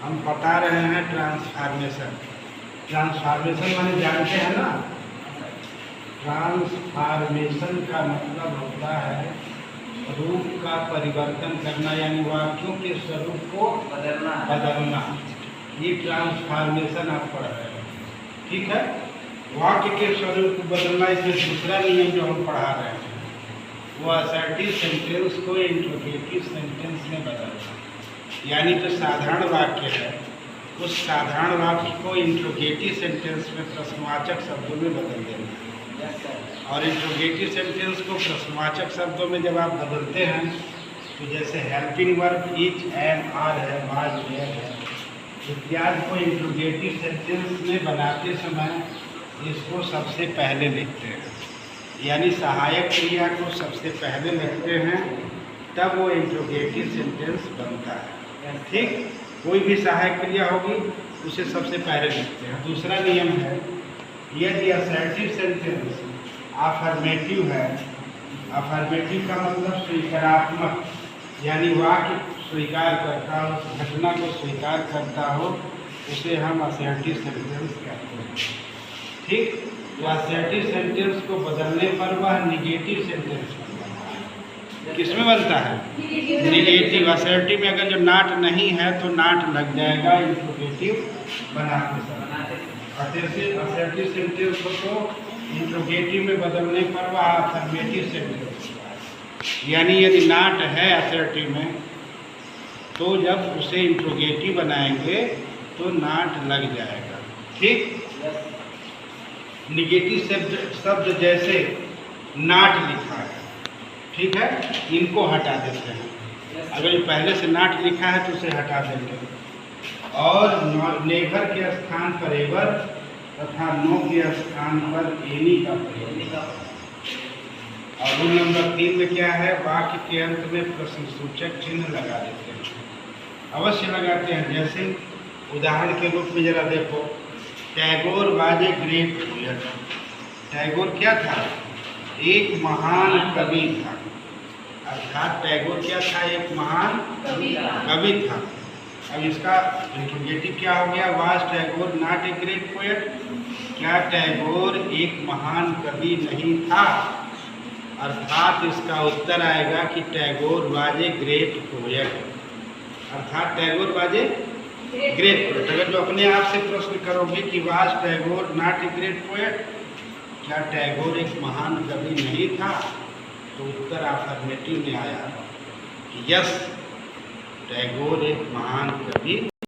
हम बता रहे हैं ट्रांसफॉर्मेशन। ट्रांसफॉर्मेशन माने जानते हैं ना, ट्रांसफॉर्मेशन का मतलब होता है रूप का परिवर्तन करना, यानी वाक्यों के स्वरूप को बदलना। ये ट्रांसफॉर्मेशन आप पढ़ रहे हैं, ठीक है। वाक्य के स्वरूप को बदलना, इसमें दूसरा नियम जो हम पढ़ा रहे हैं वो असर्टिव सेंटेंस को इंट्रोगेटिव सेंटेंस में बदलना। यानी जो साधारण वाक्य है उस साधारण वाक्य को इंट्रोगेटिव सेंटेंस में प्रश्नवाचक शब्दों में बदल देना। और इंट्रोगेटिव सेंटेंस को प्रश्नवाचक शब्दों में जब आप बदलते हैं तो जैसे helping verb is and are है, वाज वेयर है, इत्यादि को इंट्रोगेटिव सेंटेंस में बनाते समय इसको सबसे पहले लिखते हैं, यानी सहायक क्रिया को सबसे पहले लिखते हैं, तब वो इंट्रोगेटिव सेंटेंस बनता है। ठीक, कोई भी सहायक क्रिया होगी उसे सबसे पहले लिखते हैं। दूसरा नियम है, यदि असर्टिव सेंटेंस अफर्मेटिव है, अफर्मेटिव का मतलब स्वीकारात्मक, यानी वाक्य स्वीकार करता हो, घटना को स्वीकार करता हो, उसे हम असर्टिव सेंटेंस कहते हैं। ठीक, तो असर्टिव सेंटेंस को बदलने पर वह निगेटिव सेंटेंस बनता है। किसमें बनता है? निगेटिव। असर्टिव में अगर जो नाट नहीं है तो नाट लग जाएगा इंट्रोगेटिव बनाते समय। असर्टिव सेंटेंस को इंट्रोगेटिव में बदलने पर वह अफर्मेटिव सेंटेंस, यानी यदि नाट है असर्टिव में तो जब उसे इंट्रोगेटिव बनाएंगे तो नाट लग जाएगा। ठीक, निगेटिव शब्द जैसे नाट लिखा है, ठीक है, इनको हटा देते हैं। अगर ये पहले से नाट लिखा है तो उसे हटा देंगे। और नेवर के स्थान पर एवर तथा नो के स्थान पर एनी का प्रयोग। और रूल नंबर 3 में क्या है, वाक्य के अंत में प्रश्नसूचक चिन्ह लगा देते हैं, अवश्य लगाते हैं। जैसे उदाहरण के रूप में जरा देखो, Tagore was a great poet. Tagore क्या था? एक महान कवि था। अर्थात टैगोर क्या था? एक महान कवि था। अब इसका इंट्रोगेटिव क्या हो गया? Was Tagore not a great poet? क्या टैगोर एक महान कवि नहीं था? अर्थात इसका उत्तर आएगा कि Tagore was a great poet. अर्थात Tagore was a great poet. अगर जो अपने आप से प्रश्न करोगे कि was Tagore not a great poet, क्या टैगोर एक महान कवि नहीं था, तो उत्तर अफर्मेटिव में आया कि यस, टैगोर एक महान कवि